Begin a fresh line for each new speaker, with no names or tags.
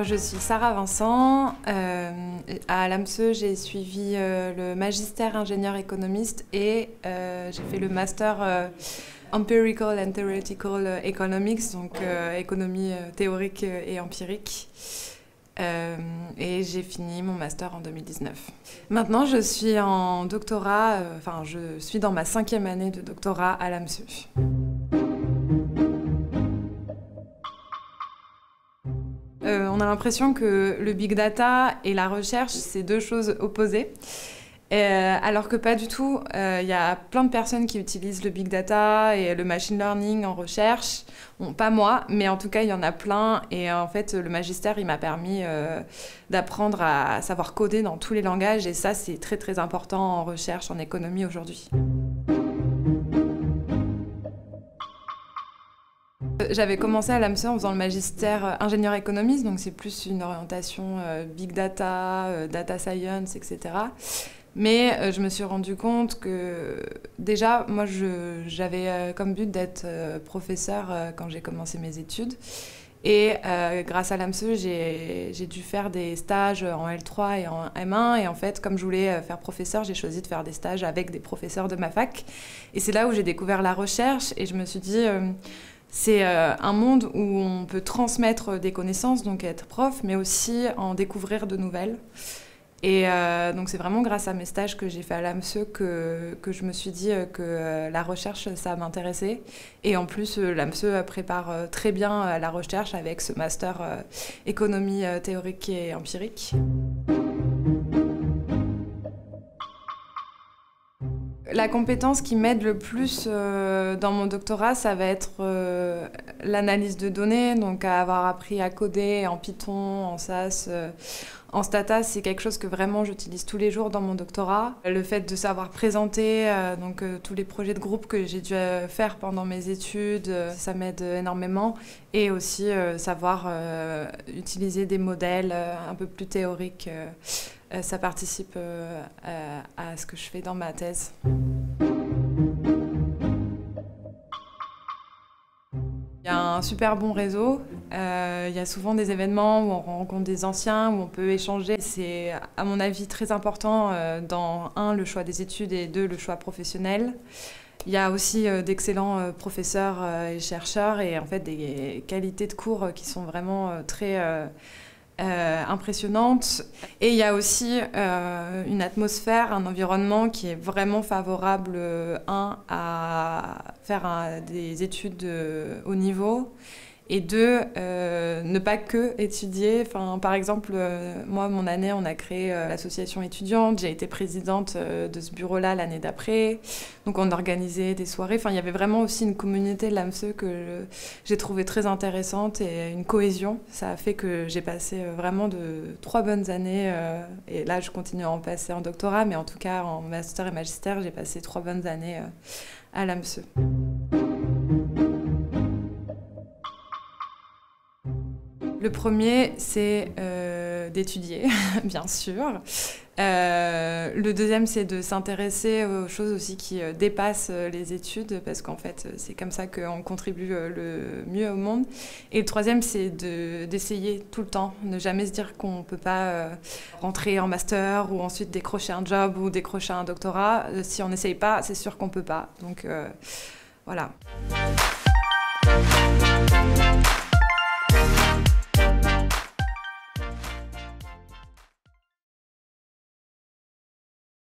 Je suis Sarah Vincent. À l'AMSE, j'ai suivi le magistère ingénieur économiste et j'ai fait le master Empirical and Theoretical Economics, donc économie théorique et empirique. Et j'ai fini mon master en 2019. Maintenant, je suis en doctorat, je suis dans ma 5e année de doctorat à l'AMSE. On a l'impression que le big data et la recherche, c'est deux choses opposées. Alors que pas du tout. Il y a plein de personnes qui utilisent le big data et le machine learning en recherche. Bon, pas moi, mais en tout cas, il y en a plein. Et en fait, le magistère, il m'a permis d'apprendre à savoir coder dans tous les langages. Et ça, c'est très, très important en recherche, en économie aujourd'hui. J'avais commencé à l'AMSE en faisant le magistère ingénieur économiste, donc c'est plus une orientation big data, data science, etc. Mais je me suis rendu compte que déjà, moi j'avais comme but d'être professeur quand j'ai commencé mes études. Et grâce à l'AMSE, j'ai dû faire des stages en L3 et en M1. Et en fait, comme je voulais faire professeur, j'ai choisi de faire des stages avec des professeurs de ma fac. Et c'est là où j'ai découvert la recherche et je me suis dit... c'est un monde où on peut transmettre des connaissances, donc être prof, mais aussi en découvrir de nouvelles. Et donc c'est vraiment grâce à mes stages que j'ai fait à l'AMSE que je me suis dit que la recherche, ça m'intéressait. Et en plus, l'AMSE prépare très bien la recherche avec ce master économie théorique et empirique. La compétence qui m'aide le plus dans mon doctorat, ça va être l'analyse de données, donc à avoir appris à coder en Python, en SAS, en Stata, c'est quelque chose que vraiment j'utilise tous les jours dans mon doctorat. Le fait de savoir présenter tous les projets de groupe que j'ai dû faire pendant mes études, ça m'aide énormément. Et aussi savoir utiliser des modèles un peu plus théoriques. Ça participe à ce que je fais dans ma thèse. Il y a un super bon réseau. Il y a souvent des événements où on rencontre des anciens, où on peut échanger. C'est, à mon avis, très important dans, un, le choix des études et deux, le choix professionnel. Il y a aussi d'excellents professeurs et chercheurs et en fait des qualités de cours qui sont vraiment très... impressionnante. Et il y a aussi une atmosphère, un environnement qui est vraiment favorable, à faire des études de haut niveau, et deux, ne pas que étudier. Enfin, par exemple, moi, mon année, on a créé l'association étudiante. J'ai été présidente de ce bureau-là l'année d'après. Donc, on organisait des soirées. Enfin, il y avait vraiment aussi une communauté de l'AMSE que j'ai trouvée très intéressante et une cohésion. Ça a fait que j'ai passé vraiment 3 bonnes années. Et là, je continue à en passer en doctorat, mais en tout cas, en master et magistère, j'ai passé 3 bonnes années à l'AMSE. Le premier, c'est d'étudier, bien sûr. Le deuxième, c'est de s'intéresser aux choses aussi qui dépassent les études, parce qu'en fait, c'est comme ça qu'on contribue le mieux au monde. Et le troisième, c'est d'essayer tout le temps, ne jamais se dire qu'on ne peut pas rentrer en master ou ensuite décrocher un job ou décrocher un doctorat. Si on n'essaye pas, c'est sûr qu'on ne peut pas. Donc voilà.